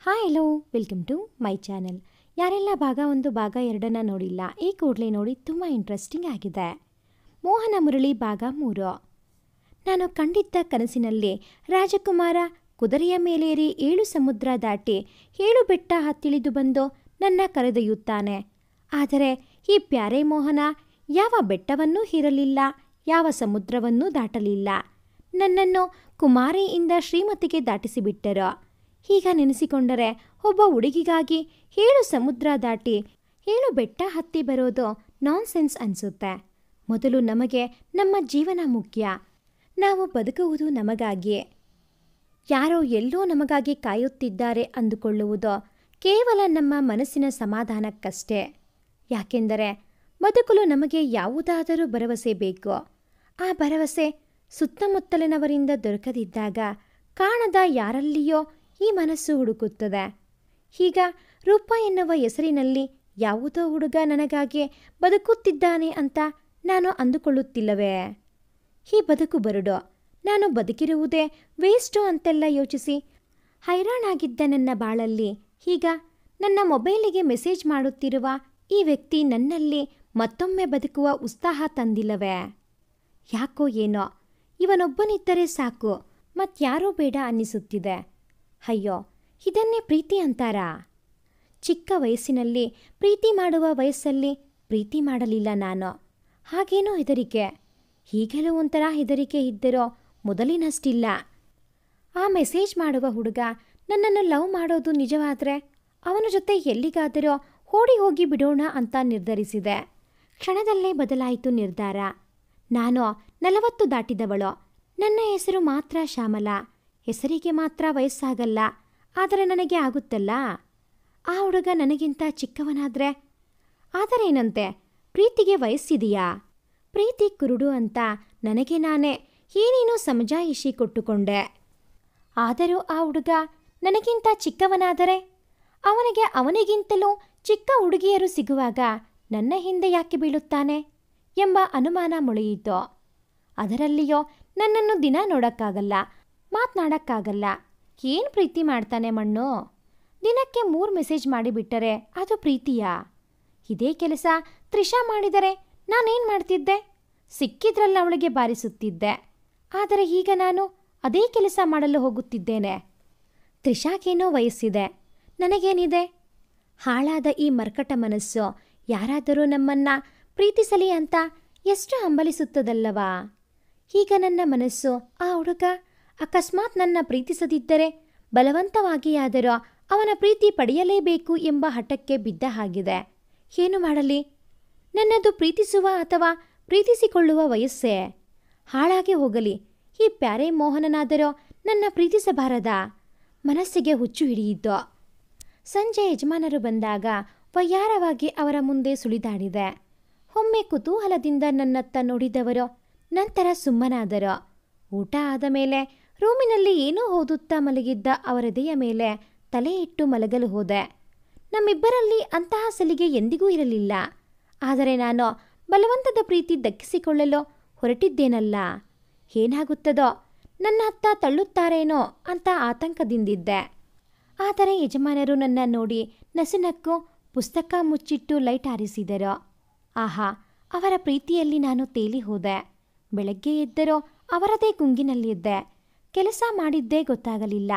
Hi hello welcome to my channel. ಯಾರೆಲ್ಲ ಭಾಗ 1 ಭಾಗ 2 ನೋಡಿಲ್ಲ, ಈ ಕೂಡಲೇ ನೋಡಿ, ತುಂಬ ಇಂಟ್ರೆಸ್ಟಿಂಗ್ ಆಗಿದೆ. ಮೋಹನ ಮುರಳಿ ಭಾಗ 3. ನಾನು ಕಂಡಿದ್ದ ಕನಸಿನಲ್ಲಿ ರಾಜಕುಮಾರ ಕುದುರೆಯ ಮೇಲೇರಿ 7 ಸಮುದ್ರ ದಾಟಿ 7 ಬೆಟ್ಟ ಹತ್ತಿಳಿದು ಬಂದು ನನ್ನ ಕರೆದೊಯ್ಯುತ್ತಾನೆ. ಆದರೆ ಈ ಪ್ಯಾರೆ ಮೋಹನ ಯಾವ ಬೆಟ್ಟವನ್ನೂ ಹೀರಲಿಲ್ಲ, ಯಾವ ಸಮುದ್ರವನ್ನೂ ದಾಟಲಿಲ್ಲ. ನನ್ನನ್ನು ಕುಮಾರಿಯಿಂದ ಶ್ರೀಮತಿಗೆ ದಾಟಿಸಿಬಿಟ್ಟರು. ಈಗ ನೆನೆಸಿಕೊಂಡರೆ ಒಬ್ಬ ಹುಡುಗಿಗಾಗಿ 7 ಸಮುದ್ರ ದಾಟಿ 7 ಬೆಟ್ಟ ಹತ್ತಿ ಬರೋದು ನಾನ್ಸೆನ್ಸ್ ಅನಿಸುತ್ತೆ. ಮೊದಲು ನಮಗೆ ನಮ್ಮ ಜೀವನ ಮುಖ್ಯ. ನಾವು ಬದುಕುವುದು ನಮಗಾಗಿಯೇ. ಯಾರೋ ಎಲ್ಲೋ ನಮಗಾಗಿ ಕಾಯುತ್ತಿದ್ದಾರೆ ಅಂದುಕೊಳ್ಳುವುದು ಕೇವಲ ನಮ್ಮ ಮನಸ್ಸಿನ ಸಮಾಧಾನಕ್ಕಷ್ಟೇ. ಯಾಕೆಂದರೆ ಬದುಕಲು ನಮಗೆ ಯಾವುದಾದರೂ ಭರವಸೆ ಬೇಕು. ಆ ಭರವಸೆ ಸುತ್ತಮುತ್ತಲಿನವರಿಂದ ದೊರಕದಿದ್ದಾಗ ಕಾಣದ ಯಾರಲ್ಲಿಯೋ ಈ ಮನಸ್ಸು ಹುಡುಕುತ್ತದೆ. ಈಗ ರೂಪ ಎನ್ನುವ ಹೆಸರಿನಲ್ಲಿ ಯಾವುದೋ ಹುಡುಗ ನನಗಾಗಿ ಬದುಕುತ್ತಿದ್ದಾನೆ ಅಂತ ನಾನು ಅಂದುಕೊಳ್ಳುತ್ತಿಲ್ಲವೇ? ಈ ಬದುಕು ಬರುಡು, ನಾನು ಬದುಕಿರುವುದೇ ವೇಸ್ಟು ಅಂತೆಲ್ಲ ಯೋಚಿಸಿ ಹೈರಾಣಾಗಿದ್ದ ನನ್ನ ಬಾಳಲ್ಲಿ ಈಗ ನನ್ನ ಮೊಬೈಲಿಗೆ ಮೆಸೇಜ್ ಮಾಡುತ್ತಿರುವ ಈ ವ್ಯಕ್ತಿ ನನ್ನಲ್ಲಿ ಮತ್ತೊಮ್ಮೆ ಬದುಕುವ ಉತ್ಸಾಹ ತಂದಿಲ್ಲವೇ? ಯಾಕೋ ಏನೋ ಇವನೊಬ್ಬನಿದ್ದರೆ ಸಾಕು, ಮತ್ಯಾರೂ ಬೇಡ ಅನ್ನಿಸುತ್ತಿದೆ. ಅಯ್ಯೋ, ಇದನ್ನೇ ಪ್ರೀತಿ ಅಂತಾರಾ? ಚಿಕ್ಕ ವಯಸ್ಸಿನಲ್ಲಿ ಪ್ರೀತಿ ಮಾಡುವ ವಯಸ್ಸಲ್ಲಿ ಪ್ರೀತಿ ಮಾಡಲಿಲ್ಲ ನಾನು. ಹಾಗೇನೋ ಹೆದರಿಕೆ. ಈಗಲೂ ಒಂಥರ ಹೆದರಿಕೆ ಇದ್ದರೂ ಮೊದಲಿನಷ್ಟಿಲ್ಲ. ಆ ಮೆಸೇಜ್ ಮಾಡುವ ಹುಡುಗ ನನ್ನನ್ನು ಲವ್ ಮಾಡೋದು ನಿಜವಾದರೆ ಅವನ ಜೊತೆ ಎಲ್ಲಿಗಾದರೂ ಓಡಿ ಹೋಗಿ ಬಿಡೋಣ ಅಂತ ನಿರ್ಧರಿಸಿದೆ. ಕ್ಷಣದಲ್ಲೇ ಬದಲಾಯಿತು ನಿರ್ಧಾರ. ನಾನು 40 ದಾಟಿದವಳು. ನನ್ನ ಹೆಸರು ಮಾತ್ರ ಶ್ಯಾಮಲಾ. ಹೆಸರಿಗೆ ಮಾತ್ರ ವಯಸ್ಸಾಗಲ್ಲ, ಆದರೆ ನನಗೆ ಆಗುತ್ತಲ್ಲ. ಆ ಹುಡುಗ ನನಗಿಂತ ಚಿಕ್ಕವನಾದರೆ ಆದರೇನಂತೆ? ಪ್ರೀತಿಗೆ ವಯಸ್ಸಿದೆಯಾ? ಪ್ರೀತಿ ಕುರುಡು ಅಂತ ನನಗೆ ನಾನೇ ಏನೇನೋ ಸಮಜಾಯಿಷಿ ಕೊಟ್ಟುಕೊಂಡೆ. ಆದರೂ ಆ ಹುಡುಗ ನನಗಿಂತ ಚಿಕ್ಕವನಾದರೆ ಅವನಿಗಿಂತಲೂ ಚಿಕ್ಕ ಹುಡುಗಿಯರು ಸಿಗುವಾಗ ನನ್ನ ಹಿಂದೆ ಯಾಕೆ ಬೀಳುತ್ತಾನೆ ಎಂಬ ಅನುಮಾನ ಮೊಳೆಯಿತು. ಅದರಲ್ಲಿಯೋ ನನ್ನನ್ನು ದಿನ ನೋಡೋಕ್ಕಾಗಲ್ಲ, ಮಾತನಾಡೋಕ್ಕಾಗಲ್ಲ. ಏನು ಪ್ರೀತಿ ಮಾಡ್ತಾನೆ ಮಣ್ಣು? ದಿನಕ್ಕೆ 3 ಮೆಸೇಜ್ ಮಾಡಿಬಿಟ್ಟರೆ ಅದು ಪ್ರೀತಿಯಾ? ಇದೇ ಕೆಲಸ ತ್ರಿಷಾ ಮಾಡಿದರೆ ನಾನೇನು ಮಾಡ್ತಿದ್ದೆ? ಸಿಕ್ಕಿದ್ರಲ್ಲ ಅವಳಿಗೆ ಬಾರಿಸುತ್ತಿದ್ದೆ. ಆದರೆ ಈಗ ನಾನು ಅದೇ ಕೆಲಸ ಮಾಡಲು ಹೋಗುತ್ತಿದ್ದೇನೆ. ತ್ರಿಷಾಗೇನೋ ವಯಸ್ಸಿದೆ, ನನಗೇನಿದೆ? ಹಾಳಾದ ಈ ಮರ್ಕಟ ಮನಸ್ಸು ಯಾರಾದರೂ ನಮ್ಮನ್ನು ಪ್ರೀತಿಸಲಿ ಅಂತ ಎಷ್ಟು ಹಂಬಲಿಸುತ್ತದಲ್ಲವಾ? ಈಗ ನನ್ನ ಮನಸ್ಸು ಆ ಹುಡುಗ ಅಕಸ್ಮಾತ್ ನನ್ನ ಪ್ರೀತಿಸದಿದ್ದರೆ ಬಲವಂತವಾಗಿಯಾದರೂ ಅವನ ಪ್ರೀತಿ ಪಡೆಯಲೇಬೇಕು ಎಂಬ ಹಠಕ್ಕೆ ಬಿದ್ದ ಹಾಗಿದೆ. ಏನು ಮಾಡಲಿ? ನನ್ನದು ಪ್ರೀತಿಸುವ ಅಥವಾ ಪ್ರೀತಿಸಿಕೊಳ್ಳುವ ವಯಸ್ಸೇ? ಹಾಳಾಗಿ ಹೋಗಲಿ. ಈ ಪ್ಯಾರೆ ಮೋಹನನಾದರೂ ನನ್ನ ಪ್ರೀತಿಸಬಾರದಾ? ಮನಸ್ಸಿಗೆ ಹುಚ್ಚು ಹಿಡಿಯಿತು. ಸಂಜೆ ಯಜಮಾನರು ಬಂದಾಗ ವಯ್ಯಾರವಾಗಿ ಅವರ ಮುಂದೆ ಸುಳಿದಾಡಿದೆ. ಒಮ್ಮೆ ಕುತೂಹಲದಿಂದ ನನ್ನತ್ತ ನೋಡಿದವರು ನಂತರ ಸುಮ್ಮನಾದರು. ಊಟ ಆದ ಮೇಲೆ ರೂಮಿನಲ್ಲಿ ಏನೋ ಓದುತ್ತಾ ಮಲಗಿದ್ದ ಅವರೆದೆಯ ಮೇಲೆ ತಲೆ ಇಟ್ಟು ಮಲಗಲು ಹೋದೆ. ನಮ್ಮಿಬ್ಬರಲ್ಲಿ ಅಂತಹ ಸಲಿಗೆ ಎಂದಿಗೂ ಇರಲಿಲ್ಲ. ಆದರೆ ನಾನು ಬಲವಂತದ ಪ್ರೀತಿ ದಕ್ಕಿಸಿಕೊಳ್ಳಲು ಹೊರಟಿದ್ದೇನಲ್ಲ. ಏನಾಗುತ್ತದೋ, ನನ್ನ ಹತ್ತ ತಳ್ಳುತ್ತಾರೇನೋ ಅಂತ ಆತಂಕದಿಂದಿದ್ದೆ. ಆದರೆ ಯಜಮಾನರು ನನ್ನ ನೋಡಿ ನಸುನಕ್ಕು ಪುಸ್ತಕ ಮುಚ್ಚಿಟ್ಟು ಲೈಟ್ ಆರಿಸಿದರು. ಆಹಾ, ಅವರ ಪ್ರೀತಿಯಲ್ಲಿ ನಾನು ತೇಲಿ ಹೋದೆ. ಬೆಳಗ್ಗೆ ಎದ್ದರೋ ಅವರದೇ ಗುಂಗಿನಲ್ಲಿದ್ದೆ. ಕೆಲಸ ಮಾಡಿದ್ದೇ ಗೊತ್ತಾಗಲಿಲ್ಲ.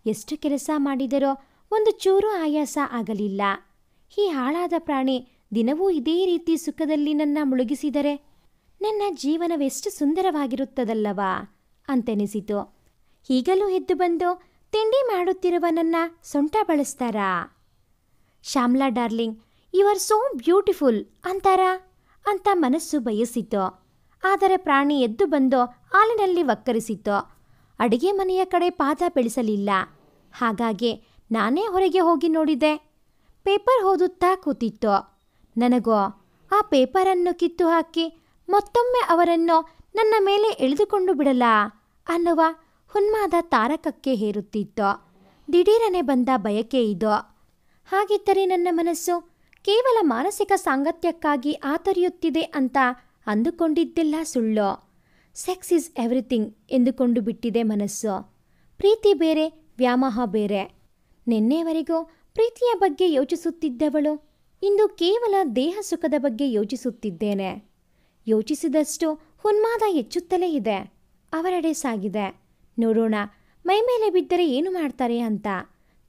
ಎಷ್ಟು ಕೆಲಸ ಮಾಡಿದರೋ ಒಂದು ಚೂರು ಆಯಾಸ ಆಗಲಿಲ್ಲ. ಈ ಹಾಳಾದ ಪ್ರಾಣಿ ದಿನವೂ ಇದೇ ರೀತಿ ಸುಖದಲ್ಲಿ ನನ್ನ ಮುಳುಗಿಸಿದರೆ ನನ್ನ ಜೀವನವೆಷ್ಟು ಸುಂದರವಾಗಿರುತ್ತದಲ್ಲವಾ ಅಂತೆನಿಸಿತು. ಈಗಲೂ ಎದ್ದು ಬಂದು ತಿಂಡಿ ಮಾಡುತ್ತಿರುವ ನನ್ನ ಸೊಂಟ ಬಳಸ್ತಾರಾ? Shyamala darling, you are so beautiful ಅಂತಾರಾ ಅಂತ ಮನಸ್ಸು ಬಯಸಿತು. ಆದರೆ ಪ್ರಾಣಿ ಎದ್ದು ಬಂದು ಹಾಲಿನಲ್ಲಿ ವಕ್ಕರಿಸಿತು. ಅಡಿಗೆ ಮನೆಯ ಕಡೆ ಪಾದ ಬೆಳೆಸಲಿಲ್ಲ. ಹಾಗಾಗಿ ನಾನೇ ಹೊರಗೆ ಹೋಗಿ ನೋಡಿದೆ. ಪೇಪರ್ ಓದುತ್ತಾ ಕೂತಿತ್ತು. ನನಗೋ ಆ ಪೇಪರನ್ನು ಕಿತ್ತು ಹಾಕಿ ಮತ್ತೊಮ್ಮೆ ಅವರನ್ನು ನನ್ನ ಮೇಲೆ ಎಳೆದುಕೊಂಡು ಬಿಡಲಾ ಅನ್ನುವ ಉನ್ಮಾದ ತಾರಕಕ್ಕೆ ಹೇರುತ್ತಿತ್ತು. ದಿಢೀರನೆ ಬಂದ ಬಯಕೆ ಇದು. ಹಾಗಿದ್ದರೆ ನನ್ನ ಮನಸ್ಸು ಕೇವಲ ಮಾನಸಿಕ ಸಾಂಗತ್ಯಕ್ಕಾಗಿ ಆತರಿಯುತ್ತಿದೆ ಅಂತ ಅಂದುಕೊಂಡಿದ್ದೆಲ್ಲ ಸುಳ್ಳು. ಸೆಕ್ಸ್ ಈಸ್ ಎವ್ರಿಥಿಂಗ್ ಎಂದುಕೊಂಡು ಬಿಟ್ಟಿದೆ ಮನಸ್ಸು. ಪ್ರೀತಿ ಬೇರೆ, ವ್ಯಾಮೋಹ ಬೇರೆ. ನಿನ್ನೆವರೆಗೂ ಪ್ರೀತಿಯ ಬಗ್ಗೆ ಯೋಚಿಸುತ್ತಿದ್ದವಳು ಇಂದು ಕೇವಲ ದೇಹ ಸುಖದ ಬಗ್ಗೆ ಯೋಚಿಸುತ್ತಿದ್ದೇನೆ. ಯೋಚಿಸಿದಷ್ಟು ಉನ್ಮಾದ ಹೆಚ್ಚುತ್ತಲೇ ಇದೆ. ಅವರೆಡೆ ಸಾಗಿದೆ. ನೋಡೋಣ ಮೈಮೇಲೆ ಬಿದ್ದರೆ ಏನು ಮಾಡ್ತಾರೆ ಅಂತ.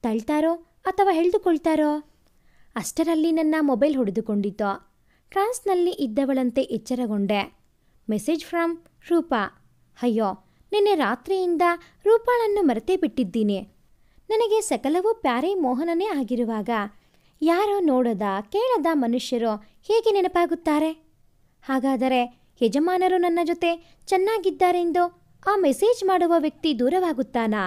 ತಳ್ತಾರೋ ಅಥವಾ ಎಳೆದುಕೊಳ್ತಾರೋ? ಅಷ್ಟರಲ್ಲಿ ನನ್ನ ಮೊಬೈಲ್ ಹೊಡೆದುಕೊಂಡಿತು. ಟ್ರಾನ್ಸ್ನಲ್ಲಿ ಇದ್ದವಳಂತೆ ಎಚ್ಚರಗೊಂಡೆ. Message from Rupa. ಅಯ್ಯೋ, ನಿನ್ನೆ ರಾತ್ರಿಯಿಂದ ರೂಪಾಳನ್ನು ಮರೆತೇ ಬಿಟ್ಟಿದ್ದೀನಿ. ನನಗೆ ಸಕಲವೂ ಪ್ಯಾರೆ ಮೋಹನನೇ ಆಗಿರುವಾಗ ಯಾರೋ ನೋಡದ ಕೇಳದ ಮನುಷ್ಯರು ಹೇಗೆ ನೆನಪಾಗುತ್ತಾರೆ? ಹಾಗಾದರೆ ಯಜಮಾನರು ನನ್ನ ಜೊತೆ ಚೆನ್ನಾಗಿದ್ದಾರೆಂದು ಆ ಮೆಸೇಜ್ ಮಾಡುವ ವ್ಯಕ್ತಿ ದೂರವಾಗುತ್ತಾನಾ?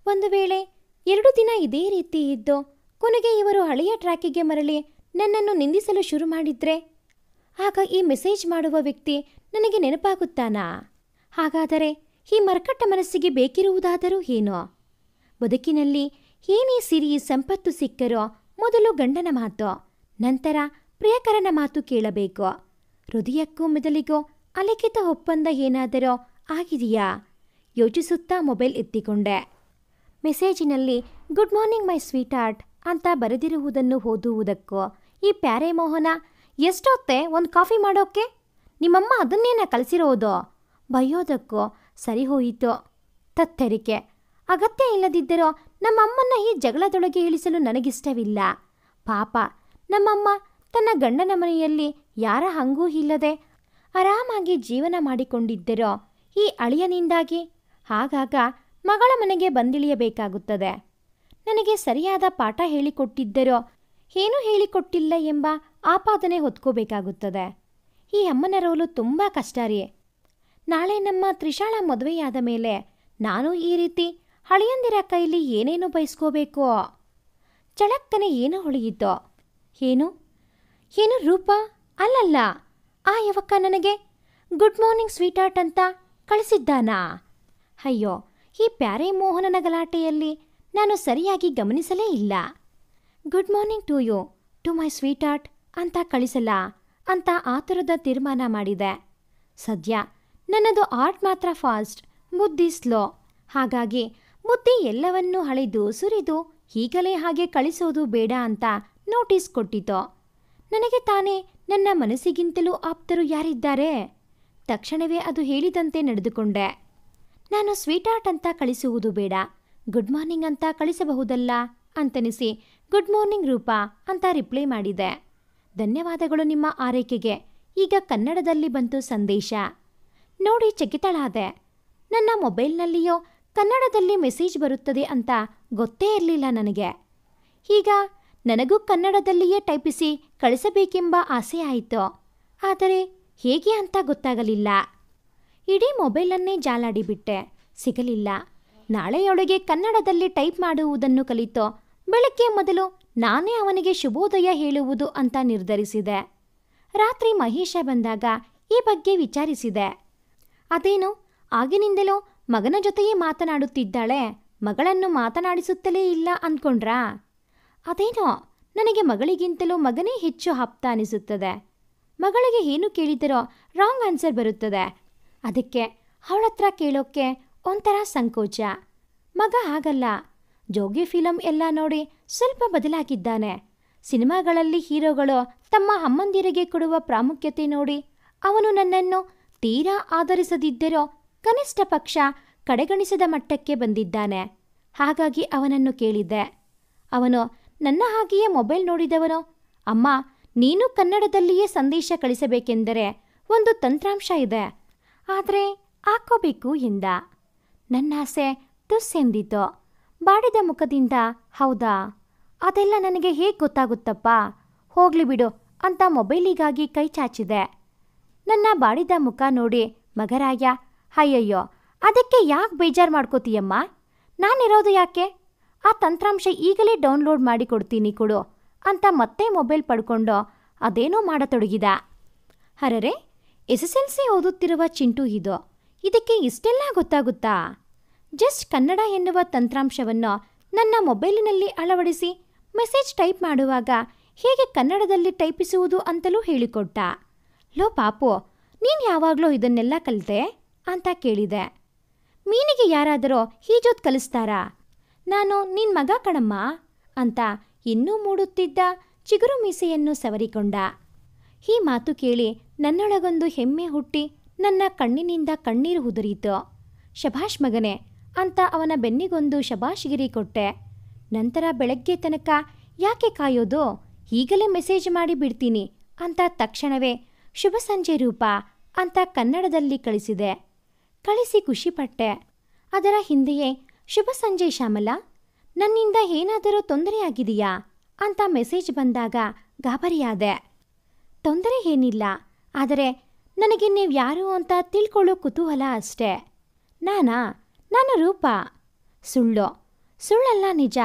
ಒಂದು ವೇಳೆ 2 ದಿನ ಇದೇ ರೀತಿ ಇದ್ದು ಕೊನೆಗೆ ಇವರು ಹಳೆಯ ಟ್ರ್ಯಾಕಿಗೆ ಮರಳಿ ನನ್ನನ್ನು ನಿಂದಿಸಲು ಶುರು ಮಾಡಿದ್ರೆ ಆಗ ಈ ಮೆಸೇಜ್ ಮಾಡುವ ವ್ಯಕ್ತಿ ನನಗೆ ನೆನಪಾಗುತ್ತಾನಾ? ಹಾಗಾದರೆ ಈ ಮರ್ಕಟ್ಟ ಮನಸ್ಸಿಗೆ ಬೇಕಿರುವುದಾದರೂ ಏನೋ? ಬದುಕಿನಲ್ಲಿ ಏನೇ ಸಿರಿ ಸಂಪತ್ತು ಸಿಕ್ಕರೋ ಮೊದಲು ಗಂಡನ ಮಾತು, ನಂತರ ಪ್ರಿಯಕರನ ಮಾತು ಕೇಳಬೇಕು. ಹೃದಯಕ್ಕೂ ಮೆದುಳಿಗೂ ಅಲಿಖಿತ ಒಪ್ಪಂದ ಏನಾದರೂ ಆಗಿದೆಯಾ? ಯೋಚಿಸುತ್ತಾ ಮೊಬೈಲ್ ಎತ್ತಿಕೊಂಡೆ. ಮೆಸೇಜಿನಲ್ಲಿ good morning my sweet heart ಅಂತ ಬರೆದಿರುವುದನ್ನು ಓದುವುದಕ್ಕೂ ಈ ಪ್ಯಾರೆ ಮೋಹನ ಎಷ್ಟೊತ್ತೆ ಒಂದು ಕಾಫಿ ಮಾಡೋಕ್ಕೆ? ನಿಮ್ಮಮ್ಮ ಅದನ್ನೇನ ಕಲಿಸಿರೋದು? ಬೈಯೋದಕ್ಕೂ ಸರಿ ಹೋಯಿತು. ತತ್ತೆರಿಕೆ. ಅಗತ್ಯ ಇಲ್ಲದಿದ್ದರೂ ನಮ್ಮಮ್ಮನ್ನ ಈ ಜಗಳದೊಳಗೆ ಇಳಿಸಲು ನನಗಿಷ್ಟವಿಲ್ಲ. ಪಾಪ ನಮ್ಮಮ್ಮ ತನ್ನ ಗಂಡನ ಮನೆಯಲ್ಲಿ ಯಾರ ಹಂಗೂ ಇಲ್ಲದೆ ಆರಾಮಾಗಿ ಜೀವನ ಮಾಡಿಕೊಂಡಿದ್ದರೋ ಈ ಅಳಿಯನಿಂದಾಗಿ ಆಗಾಗ ಮಗಳ ಮನೆಗೆ ಬಂದಿಳಿಯಬೇಕಾಗುತ್ತದೆ. ನನಗೆ ಸರಿಯಾದ ಪಾಠ ಹೇಳಿಕೊಟ್ಟಿದ್ದರೋ ಏನೂ ಹೇಳಿಕೊಟ್ಟಿಲ್ಲ ಎಂಬ ಆಪಾದನೆ ಹೊತ್ಕೋಬೇಕಾಗುತ್ತದೆ. ಈ ಅಮ್ಮನ ರೋಲು ತುಂಬ ಕಷ್ಟ ರೀ. ನಾಳೆ ನಮ್ಮ ತ್ರಿಶಾಳ ಮದುವೆಯಾದ ಮೇಲೆ ನಾನು ಈ ರೀತಿ ಹಳೆಯಂದಿರ ಕೈಲಿ ಏನೇನು ಬಯಸ್ಕೋಬೇಕೋ? ಚಳಕ್ಕನೆ ಏನೋ ಹೊಳೆಯಿತೋ. ಏನು ಏನು ರೂಪ? ಅಲ್ಲಲ್ಲ, ಆ ಯವಕ್ಕ ನನಗೆ ಗುಡ್ ಮಾರ್ನಿಂಗ್ ಸ್ವೀಟ್ ಹಾರ್ಟ್ ಅಂತ ಕಳಿಸಿದ್ದಾನಾ? ಅಯ್ಯೋ, ಈ ಪ್ಯಾರೆ ಮೋಹನನ ಗಲಾಟೆಯಲ್ಲಿ ನಾನು ಸರಿಯಾಗಿ ಗಮನಿಸಲೇ ಇಲ್ಲ. Good morning to you to my sweet heart ಅಂತ ಕಳಿಸಲ್ಲ ಅಂತ ಆತುರದ ತೀರ್ಮಾನ ಮಾಡಿದೆ. ಸದ್ಯ ನನ್ನದು ಆರ್ಟ್ ಮಾತ್ರ ಫಾಸ್ಟ್, ಬುದ್ಧಿ ಸ್ಲೋ. ಹಾಗಾಗಿ ಬುದ್ಧಿ ಎಲ್ಲವನ್ನೂ ಹಳೆದು ಸುರಿದು ಈಗಲೇ ಹಾಗೆ ಕಳಿಸೋದು ಬೇಡ ಅಂತ ನೋಟಿಸ್ ಕೊಟ್ಟಿತು. ನನಗೆ ತಾನೇ ನನ್ನ ಮನಸ್ಸಿಗಿಂತಲೂ ಆಪ್ತರು ಯಾರಿದ್ದಾರೆ? ತಕ್ಷಣವೇ ಅದು ಹೇಳಿದಂತೆ ನಡೆದುಕೊಂಡೆ. ನಾನು ಸ್ವೀಟ್ ಹಾರ್ಟ್ ಅಂತ ಕಳಿಸುವುದು ಬೇಡ, ಗುಡ್ ಮಾರ್ನಿಂಗ್ ಅಂತ ಕಳಿಸಬಹುದಲ್ಲ ಅಂತನಿಸಿ ಗುಡ್ ಮಾರ್ನಿಂಗ್ ರೂಪಾ ಅಂತ ರಿಪ್ಲೈ ಮಾಡಿದೆ. ಧನ್ಯವಾದಗಳು ನಿಮ್ಮ ಆರೈಕೆಗೆ. ಈಗ ಕನ್ನಡದಲ್ಲಿ ಬಂತು ಸಂದೇಶ. ನೋಡಿ ಚಕಿತಳಾದೆ. ನನ್ನ ಮೊಬೈಲ್ನಲ್ಲಿಯೋ ಕನ್ನಡದಲ್ಲಿ ಮೆಸೇಜ್ ಬರುತ್ತದೆ ಅಂತ ಗೊತ್ತೇ ಇರಲಿಲ್ಲ ನನಗೆ. ಈಗ ನನಗೂ ಕನ್ನಡದಲ್ಲಿಯೇ ಟೈಪಿಸಿ ಕಳಿಸಬೇಕೆಂಬ ಆಸೆ ಆಯಿತು. ಆದರೆ ಹೇಗೆ ಅಂತ ಗೊತ್ತಾಗಲಿಲ್ಲ. ಇಡೀ ಮೊಬೈಲನ್ನೇ ಜಾಲಾಡಿಬಿಟ್ಟೆ. ಸಿಗಲಿಲ್ಲ. ನಾಳೆಯೊಳಗೆ ಕನ್ನಡದಲ್ಲಿ ಟೈಪ್ ಮಾಡುವುದನ್ನು ಕಲಿತು ಬೆಳಗ್ಗೆ ಮೊದಲು ನಾನೇ ಅವನಿಗೆ ಶುಭೋದಯ ಹೇಳುವುದು ಅಂತ ನಿರ್ಧರಿಸಿದೆ. ರಾತ್ರಿ ಮಹೇಶ ಬಂದಾಗ ಈ ಬಗ್ಗೆ ವಿಚಾರಿಸಿದೆ. ಅದೇನು ಆಗಿನಿಂದಲೂ ಮಗನ ಜೊತೆಯೇ ಮಾತನಾಡುತ್ತಿದ್ದಾಳೆ, ಮಗಳನ್ನು ಮಾತನಾಡಿಸುತ್ತಲೇ ಇಲ್ಲ ಅಂದ್ಕೊಂಡ್ರಾ? ಅದೇನೋ ನನಗೆ ಮಗಳಿಗಿಂತಲೂ ಮಗನೇ ಹೆಚ್ಚು ಆಪ್ತ ಅನಿಸುತ್ತದೆ. ಮಗಳಿಗೆ ಏನು ಕೇಳಿದರೋ ರಾಂಗ್ ಆನ್ಸರ್ ಬರುತ್ತದೆ. ಅದಕ್ಕೆ ಅವಳತ್ರ ಕೇಳೋಕ್ಕೆ ಒಂಥರ ಸಂಕೋಚ. ಮಗ ಹಾಗಲ್ಲ. ಜೋಗಿ ಫಿಲಮ್ ಎಲ್ಲ ನೋಡಿ ಸ್ವಲ್ಪ ಬದಲಾಗಿದ್ದಾನೆ. ಸಿನಿಮಾಗಳಲ್ಲಿ ಹೀರೋಗಳು ತಮ್ಮ ಅಮ್ಮಂದಿರಿಗೆ ಕೊಡುವ ಪ್ರಾಮುಖ್ಯತೆ ನೋಡಿ ಅವನು ನನ್ನನ್ನು ತೀರಾ ಆಧರಿಸದಿದ್ದರೂ ಕನಿಷ್ಠ ಪಕ್ಷ ಕಡೆಗಣಿಸಿದ ಮಟ್ಟಕ್ಕೆ ಬಂದಿದ್ದಾನೆ. ಹಾಗಾಗಿ ಅವನನ್ನು ಕೇಳಿದ್ದೆ. ಅವನು ನನ್ನ ಹಾಗೆಯೇ ಮೊಬೈಲ್ ನೋಡಿದವನು. ಅಮ್ಮ, ನೀನು ಕನ್ನಡದಲ್ಲಿಯೇ ಸಂದೇಶ ಕಳಿಸಬೇಕೆಂದರೆ ಒಂದು ತಂತ್ರಾಂಶ ಇದೆ, ಆದರೆ ಹಾಕೋಬೇಕು ಎಂದ. ನನ್ನಾಸೆ ತುಸ್ಸೆಂದಿತು. ಬಾಡಿದ ಮುಖದಿಂದ ಹೌದಾ, ಅದೆಲ್ಲ ನನಗೆ ಹೇಗೆ ಗೊತ್ತಾಗುತ್ತಪ್ಪ, ಹೋಗ್ಲಿ ಬಿಡು ಅಂತ ಮೊಬೈಲಿಗಾಗಿ ಕೈ ಚಾಚಿದೆ. ನನ್ನ ಬಾಡಿದ ಮುಖ ನೋಡಿ ಮಗರಾಯ, ಅಯ್ಯಯ್ಯೋ ಅದಕ್ಕೆ ಯಾಕೆ ಬೇಜಾರು ಮಾಡ್ಕೋತೀಯಮ್ಮ, ನಾನಿರೋದು ಯಾಕೆ, ಆ ತಂತ್ರಾಂಶ ಈಗಲೇ ಡೌನ್ಲೋಡ್ ಮಾಡಿ ಕೊಡ್ತೀನಿ ಕೊಡು ಅಂತ ಮತ್ತೆ ಮೊಬೈಲ್ ಪಡ್ಕೊಂಡು ಅದೇನೋ ಮಾಡತೊಡಗಿದ. ಹರರೆ, SSLC ಓದುತ್ತಿರುವ ಚಿಂಟು ಇದು, ಇದಕ್ಕೆ ಇಷ್ಟೆಲ್ಲ ಗೊತ್ತಾಗುತ್ತಾ? ಜಸ್ಟ್ ಕನ್ನಡ ಎನ್ನುವ ತಂತ್ರಾಂಶವನ್ನು ನನ್ನ ಮೊಬೈಲಿನಲ್ಲಿ ಅಳವಡಿಸಿ ಮೆಸೇಜ್ ಟೈಪ್ ಮಾಡುವಾಗ ಹೇಗೆ ಕನ್ನಡದಲ್ಲಿ ಟೈಪಿಸುವುದು ಅಂತಲೂ ಹೇಳಿಕೊಟ್ಟ. ಲೋ ಪಾಪು, ನೀನು ಯಾವಾಗಲೂ ಇದನ್ನೆಲ್ಲ ಕಲಿತೆ ಅಂತ ಕೇಳಿದೆ. ಮೀನಿಗೆ ಯಾರಾದರೂ ಈಜೋದು ಕಲಿಸ್ತಾರಾ? ನಾನು ನಿನ್ ಮಗ ಕಣಮ್ಮ ಅಂತ ಇನ್ನೂ ಮೂಡುತ್ತಿದ್ದ ಚಿಗುರು ಮೀಸೆಯನ್ನು ಸವರಿಕೊಂಡ. ಈ ಮಾತು ಕೇಳಿ ನನ್ನೊಳಗೊಂದು ಹೆಮ್ಮೆ ಹುಟ್ಟಿ ನನ್ನ ಕಣ್ಣಿನಿಂದ ಕಣ್ಣೀರು ಉದುರಿತು. ಶಭಾಷ್ ಮಗನೆ ಅಂತ ಅವನ ಬೆನ್ನಿಗೊಂದು ಶಭಾಷ್ಗಿರಿ ಕೊಟ್ಟೆ. ನಂತರ ಬೆಳಗ್ಗೆ ತನಕ ಯಾಕೆ ಕಾಯೋದು, ಈಗಲೇ ಮೆಸೇಜ್ ಮಾಡಿ ಬಿಡ್ತೀನಿ ಅಂತ ತಕ್ಷಣವೇ ಶುಭ ಸಂಜೆ ರೂಪ ಅಂತ ಕನ್ನಡದಲ್ಲಿ ಕಳಿಸಿದೆ. ಕಳಿಸಿ ಖುಷಿಪಟ್ಟೆ. ಅದರ ಹಿಂದೆಯೇ ಶುಭ ಸಂಜೆ ಶ್ಯಾಮಲಾ, ನನ್ನಿಂದ ಏನಾದರೂ ತೊಂದರೆಯಾಗಿದೆಯಾ ಅಂತ ಮೆಸೇಜ್ ಬಂದಾಗ ಗಾಬರಿಯಾದೆ. ತೊಂದರೆ ಏನಿಲ್ಲ, ಆದರೆ ನನಗೆ ನೀವು ಯಾರು ಅಂತ ತಿಳ್ಕೊಳ್ಳೋ ಕುತೂಹಲ ಅಷ್ಟೇ. ನಾನು ರೂಪ. ಸುಳ್ಳಲ್ಲ ನಿಜ.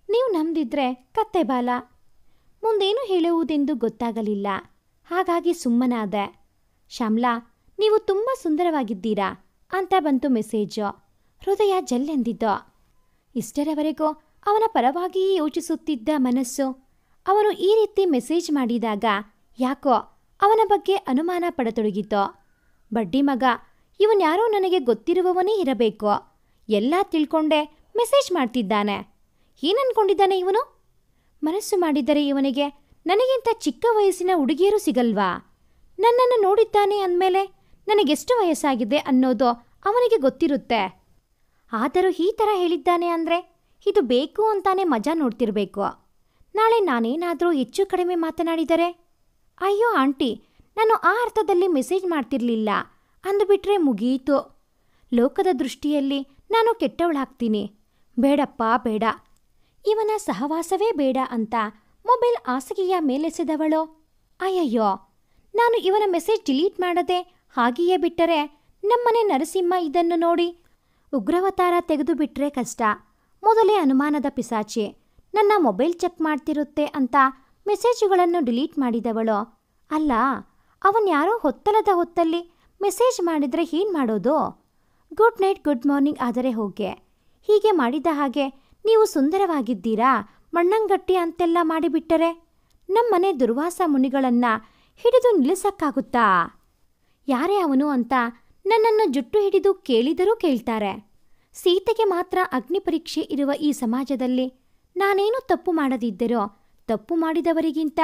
ನೀವು ನಂಬಿದ್ರೆ ಕತ್ತೆ ಬಾಲ. ಮುಂದೇನು ಹೇಳುವುದೆಂದು ಗೊತ್ತಾಗಲಿಲ್ಲ. ಹಾಗಾಗಿ ಸುಮ್ಮನಾದೆ. ಶ್ಯಾಮ್ಲಾ, ನೀವು ತುಂಬ ಸುಂದರವಾಗಿದ್ದೀರಾ ಅಂತ ಬಂತು ಮೆಸೇಜು. ಹೃದಯ ಜಲ್ಲೆಂದಿದ್ದು. ಇಷ್ಟರವರೆಗೂ ಅವನ ಪರವಾಗಿಯೇ ಯೋಚಿಸುತ್ತಿದ್ದ ಮನಸ್ಸು ಅವನು ಈ ರೀತಿ ಮೆಸೇಜ್ ಮಾಡಿದಾಗ ಯಾಕೋ ಅವನ ಬಗ್ಗೆ ಅನುಮಾನ ಪಡತೊಡಗಿತು. ಬಡ್ಡಿ ಮಗ, ಇವನ್ಯಾರೋ ನನಗೆ ಗೊತ್ತಿರುವವನೇ ಇರಬೇಕು. ಎಲ್ಲ ತಿಳ್ಕೊಂಡೆ ಮೆಸೇಜ್ ಮಾಡ್ತಿದ್ದಾನೆ. ಏನನ್ಕೊಂಡಿದ್ದಾನೆ ಇವನು? ಮನಸ್ಸು ಮಾಡಿದರೆ ಇವನಿಗೆ ನನಗಿಂತ ಚಿಕ್ಕ ವಯಸ್ಸಿನ ಹುಡುಗಿಯರು ಸಿಗಲ್ವಾ? ನನ್ನನ್ನು ನೋಡಿದ್ದಾನೆ ಅಂದಮೇಲೆ ನನಗೆಷ್ಟು ವಯಸ್ಸಾಗಿದೆ ಅನ್ನೋದು ಅವನಿಗೆ ಗೊತ್ತಿರುತ್ತೆ. ಆದರೂ ಈ ಥರ ಹೇಳಿದ್ದಾನೆ ಅಂದರೆ ಇದು ಬೇಕು ಅಂತಾನೆ ಮಜಾ ನೋಡ್ತಿರ್ಬೇಕು. ನಾಳೆ ನಾನೇನಾದರೂ ಹೆಚ್ಚು ಕಡಿಮೆ ಮಾತನಾಡಿದರೆ, ಅಯ್ಯೋ ಆಂಟಿ, ನಾನು ಆ ಅರ್ಥದಲ್ಲಿ ಮೆಸೇಜ್ ಮಾಡ್ತಿರ್ಲಿಲ್ಲ ಅಂದುಬಿಟ್ರೆ ಮುಗಿಯಿತು. ಲೋಕದ ದೃಷ್ಟಿಯಲ್ಲಿ ನಾನು ಕೆಟ್ಟವಳಾಗ್ತೀನಿ. ಬೇಡಪ್ಪ ಬೇಡ, ಇವನ ಸಹವಾಸವೇ ಬೇಡ ಅಂತ ಮೊಬೈಲ್ ಹಾಸಿಗೆಯ ಮೇಲೆಸೆದವಳು. ಅಯ್ಯಯ್ಯೋ, ನಾನು ಇವನ ಮೆಸೇಜ್ ಡಿಲೀಟ್ ಮಾಡದೆ ಹಾಗೆಯೇ ಬಿಟ್ಟರೆ ನಮ್ಮನೆ ನರಸಿಂಹ ಇದನ್ನು ನೋಡಿ ಉಗ್ರವತಾರ ತೆಗೆದು ಬಿಟ್ರೆ ಕಷ್ಟ. ಮೊದಲೇ ಅನುಮಾನದ ಪಿಸಾಚಿ ನನ್ನ ಮೊಬೈಲ್ ಚೆಕ್ ಮಾಡ್ತಿರುತ್ತೆ ಅಂತ ಮೆಸೇಜುಗಳನ್ನು ಡಿಲೀಟ್ ಮಾಡಿದವಳು. ಅಲ್ಲ, ಅವನ್ಯಾರೋ ಹೊತ್ತಲದ ಹೊತ್ತಲ್ಲಿ ಮೆಸೇಜ್ ಮಾಡಿದರೆ ಏನು ಮಾಡೋದು? ಗುಡ್ ನೈಟ್, ಗುಡ್ ಮಾರ್ನಿಂಗ್ ಆದರೆ ಹೋಗೆ. ಹೀಗೆ ಮಾಡಿದ ಹಾಗೆ ನೀವು ಸುಂದರವಾಗಿದ್ದೀರಾ ಮಣ್ಣಂಗಟ್ಟಿ ಅಂತೆಲ್ಲ ಮಾಡಿಬಿಟ್ಟರೆ ನಮ್ಮನೆ ದುರ್ವಾಸ ಮುನಿಗಳನ್ನು ಹಿಡಿದು ನಿಲ್ಲಿಸಕ್ಕಾಗುತ್ತಾ? ಯಾರೇ ಅವನು ಅಂತ ನನ್ನನ್ನು ಜುಟ್ಟು ಹಿಡಿದು ಕೇಳಿದರೂ ಕೇಳ್ತಾರೆ. ಸೀತೆಗೆ ಮಾತ್ರ ಅಗ್ನಿ ಪರೀಕ್ಷೆ ಇರುವ ಈ ಸಮಾಜದಲ್ಲಿ ನಾನೇನು ತಪ್ಪು ಮಾಡದಿದ್ದರೋ ತಪ್ಪು ಮಾಡಿದವರಿಗಿಂತ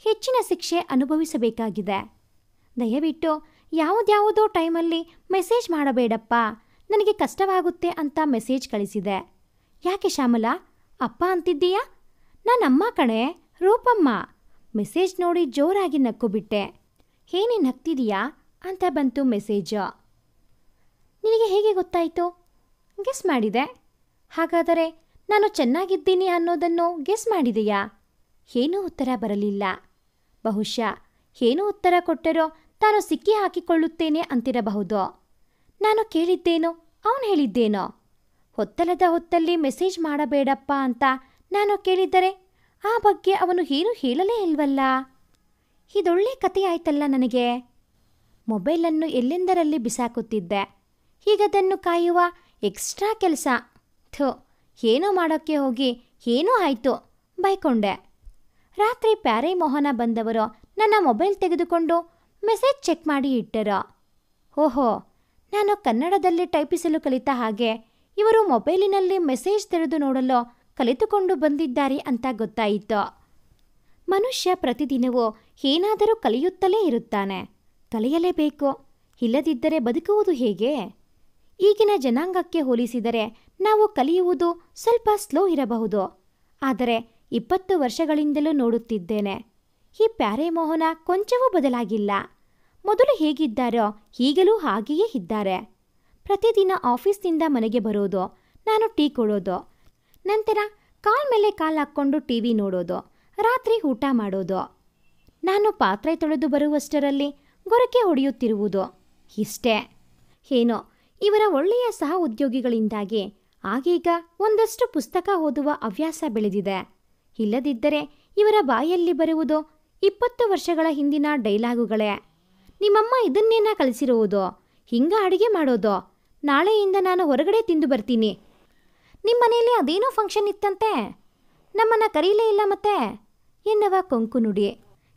ಹೆಚ್ಚಿನ ಶಿಕ್ಷೆ ಅನುಭವಿಸಬೇಕಾಗಿದೆ. ದಯವಿಟ್ಟು ಯಾವುದ್ಯಾವುದೋ ಟೈಮಲ್ಲಿ ಮೆಸೇಜ್ ಮಾಡಬೇಡಪ್ಪ, ನನಗೆ ಕಷ್ಟವಾಗುತ್ತೆ ಅಂತ ಮೆಸೇಜ್ ಕಳಿಸಿದೆ. ಯಾಕೆ ಶ್ಯಾಮಲಾ, ಅಪ್ಪ ಅಂತಿದ್ದೀಯಾ? ನಾನಮ್ಮ ಕಣೆ, ರೂಪಮ್ಮ. ಮೆಸೇಜ್ ನೋಡಿ ಜೋರಾಗಿ ನಕ್ಕು ಏನೇ ನಗ್ತಿದೀಯಾ ಅಂತ ಬಂತು ಮೆಸೇಜು. ನಿನಗೆ ಹೇಗೆ ಗೊತ್ತಾಯಿತು? ಗೆಸ್ ಮಾಡಿದೆ. ಹಾಗಾದರೆ ನಾನು ಚೆನ್ನಾಗಿದ್ದೀನಿ ಅನ್ನೋದನ್ನು ಗೆಸ್ ಮಾಡಿದೆಯಾ? ಏನೂ ಉತ್ತರ ಬರಲಿಲ್ಲ. ಬಹುಶಃ ಏನೂ ಉತ್ತರ ಕೊಟ್ಟರೋ ತಾನು ಸಿಕ್ಕಿ ಹಾಕಿಕೊಳ್ಳುತ್ತೇನೆ ಅಂತಿರಬಹುದು. ನಾನು ಕೇಳಿದ್ದೇನೋ ಅವನು ಹೇಳಿದ್ದೇನೋ. ಹೊತ್ತಲದ ಹೊತ್ತಲ್ಲಿ ಮೆಸೇಜ್ ಮಾಡಬೇಡಪ್ಪ ಅಂತ ನಾನು ಕೇಳಿದ್ದರೆ ಆ ಬಗ್ಗೆ ಅವನು ಏನೂ ಹೇಳಲೇ ಇಲ್ವಲ್ಲ. ಇದೊಳ್ಳೆ ಕಥೆಯಾಯ್ತಲ್ಲ ನನಗೆ. ಮೊಬೈಲನ್ನು ಎಲ್ಲೆಂದರಲ್ಲಿ ಬಿಸಾಕುತ್ತಿದ್ದೆ. ಹೀಗದನ್ನು ಕಾಯುವ ಎಕ್ಸ್ಟ್ರಾ ಕೆಲಸ. ಏನೋ ಮಾಡೋಕ್ಕೆ ಹೋಗಿ ಏನೂ ಆಯಿತು, ಬೈಕೊಂಡೆ. ರಾತ್ರಿ ಪ್ಯಾರೆ ಮೋಹನ ಬಂದವರು ನನ್ನ ಮೊಬೈಲ್ ತೆಗೆದುಕೊಂಡು ಮೆಸೇಜ್ ಚೆಕ್ ಮಾಡಿ ಇಟ್ಟರು. ಓಹೋ, ನಾನು ಕನ್ನಡದಲ್ಲಿ ಟೈಪಿಸಲು ಕಲಿತ ಹಾಗೆ ಇವರು ಮೊಬೈಲಿನಲ್ಲಿ ಮೆಸೇಜ್ ತೆರೆದು ನೋಡಲು ಕಲಿತುಕೊಂಡು ಬಂದಿದ್ದಾರೆ ಅಂತ ಗೊತ್ತಾಯಿತು. ಮನುಷ್ಯ ಪ್ರತಿದಿನವೂ ಏನಾದರೂ ಕಲಿಯುತ್ತಲೇ ಇರುತ್ತಾನೆ. ಕಲಿಯಲೇಬೇಕು, ಇಲ್ಲದಿದ್ದರೆ ಬದುಕುವುದು ಹೇಗೆ? ಈಗಿನ ಜನಾಂಗಕ್ಕೆ ಹೋಲಿಸಿದರೆ ನಾವು ಕಲಿಯುವುದು ಸ್ವಲ್ಪ ಸ್ಲೋ ಇರಬಹುದು. ಆದರೆ 20 ವರ್ಷಗಳಿಂದಲೂ ನೋಡುತ್ತಿದ್ದೇನೆ, ಈ ಪ್ಯಾರೆ ಮೋಹನ ಕೊಂಚವೂ ಬದಲಾಗಿಲ್ಲ. ಮೊದಲು ಹೇಗಿದ್ದಾರೋ ಈಗಲೂ ಹಾಗೆಯೇ ಇದ್ದಾರೆ. ಪ್ರತಿದಿನ ಆಫೀಸ್ನಿಂದ ಮನೆಗೆ ಬರೋದು, ನಾನು ಟೀ ಕೊಡೋದು, ನಂತರ ಕಾಲ್ ಮೇಲೆ ಕಾಲ್ ಹಾಕ್ಕೊಂಡು ಟಿವಿ ನೋಡೋದು, ರಾತ್ರಿ ಊಟ ಮಾಡೋದು, ನಾನು ಪಾತ್ರೆ ತೊಳೆದು ಬರುವಷ್ಟರಲ್ಲಿ ಗೊರಕೆ ಹೊಡೆಯುತ್ತಿರುವುದು. ಇಷ್ಟೇ. ಏನೋ ಇವರ ಒಳ್ಳೆಯ ಸಹ ಉದ್ಯೋಗಿಗಳಿಂದಾಗಿ ಆಗೀಗ ಒಂದಷ್ಟು ಪುಸ್ತಕ ಓದುವ ಹವ್ಯಾಸ ಬೆಳೆದಿದೆ. ಇಲ್ಲದಿದ್ದರೆ ಇವರ ಬಾಯಲ್ಲಿ ಬರುವುದು 20 ವರ್ಷಗಳ ಹಿಂದಿನ ಡೈಲಾಗುಗಳೇ. ನಿಮ್ಮಮ್ಮ ಇದನ್ನೇನ ಕಲಿಸಿರುವುದು? ಹಿಂಗ ಅಡಿಗೆ ಮಾಡೋದು? ನಾಳೆಯಿಂದ ನಾನು ಹೊರಗಡೆ ತಿಂದು ಬರ್ತೀನಿ. ನಿಮ್ಮ ಮನೆಯಲ್ಲಿ ಅದೇನೋ ಫಂಕ್ಷನ್ ಇತ್ತಂತೆ, ನಮ್ಮನ್ನು ಕರೀಲೇ ಇಲ್ಲ ಮತ್ತೆ ಎನ್ನುವ ಕೊಂಕು ನುಡಿ.